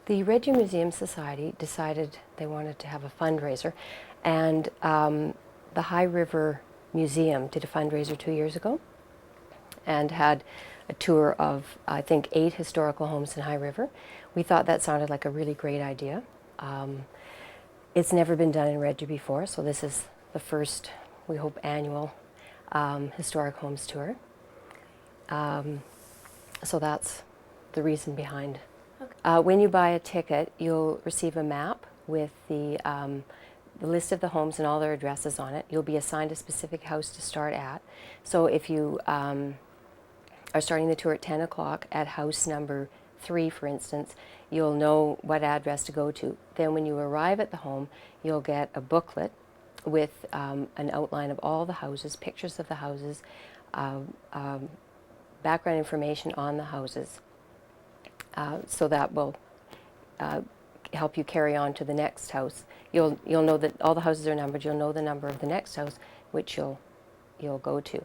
The Red Deer Museum Society decided they wanted to have a fundraiser, and the High River Museum did a fundraiser 2 years ago and had a tour of, I think, 8 historical homes in High River. We thought that sounded like a really great idea. It's never been done in Red Deer before, so this is the first, we hope, annual historic homes tour. So that's the reason behind. Okay. When you buy a ticket, you'll receive a map with the list of the homes and all their addresses on it. You'll be assigned a specific house to start at. So if you are starting the tour at 10 o'clock at house number 3, for instance, you'll know what address to go to. Then when you arrive at the home, you'll get a booklet with an outline of all the houses, pictures of the houses, background information on the houses. So that will help you carry on to the next house. You'll know that all the houses are numbered. You'll know the number of the next house, which you'll go to.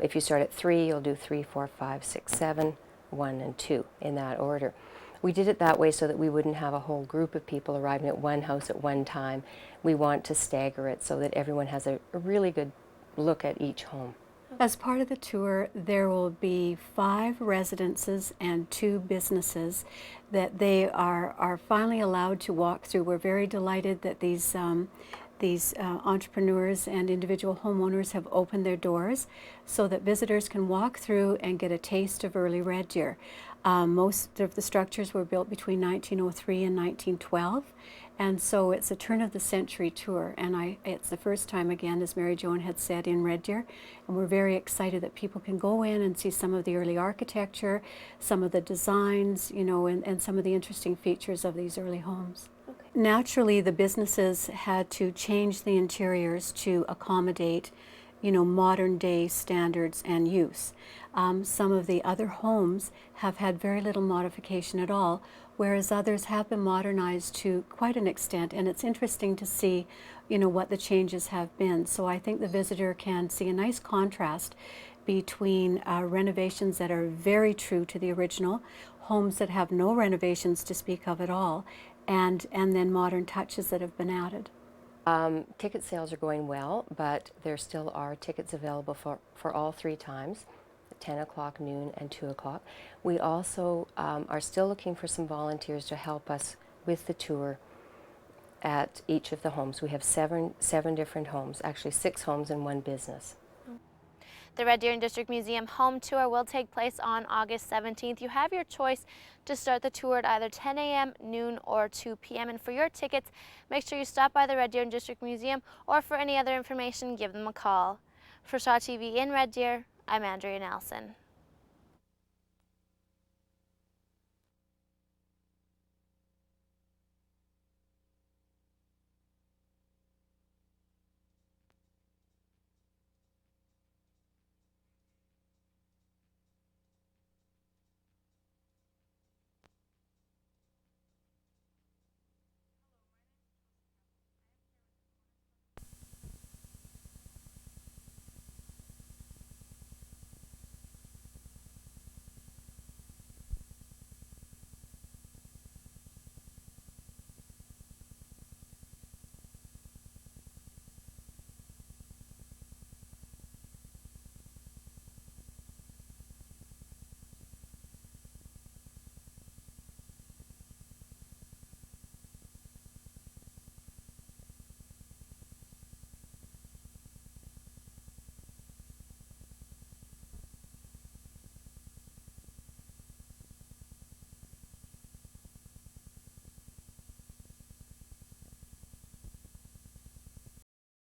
If you start at 3, you'll do 3, 4, 5, 6, 7, 1, and 2 in that order. We did it that way so that we wouldn't have a whole group of people arriving at one house at one time. We want to stagger it so that everyone has a really good look at each home. As part of the tour, there will be 5 residences and 2 businesses that they are finally allowed to walk through. We're very delighted that these entrepreneurs and individual homeowners have opened their doors so that visitors can walk through and get a taste of early Red Deer. Most of the structures were built between 1903 and 1912, and so it's a turn-of-the-century tour, and it's the first time, again, as Mary Joan had said, in Red Deer, and we're very excited that people can go in and see some of the early architecture, some of the designs, you know, and some of the interesting features of these early homes. Okay. Naturally, the businesses had to change the interiors to accommodate, you know, modern day standards and use. Some of the other homes have had very little modification at all, whereas others have been modernized to quite an extent, and it's interesting to see, you know, what the changes have been. So I think the visitor can see a nice contrast between renovations that are very true to the original, homes that have no renovations to speak of at all, and then modern touches that have been added. Ticket sales are going well, but there still are tickets available for all 3 times, 10 o'clock, noon, and 2 o'clock. We also are still looking for some volunteers to help us with the tour at each of the homes. We have seven different homes, actually 6 homes and 1 business. The Red Deer District Museum home tour will take place on August 17th. You have your choice to start the tour at either 10 a.m., noon, or 2 p.m. And for your tickets, make sure you stop by the Red Deer District Museum, or for any other information, give them a call. For Shaw TV in Red Deer, I'm Andrea Nelson.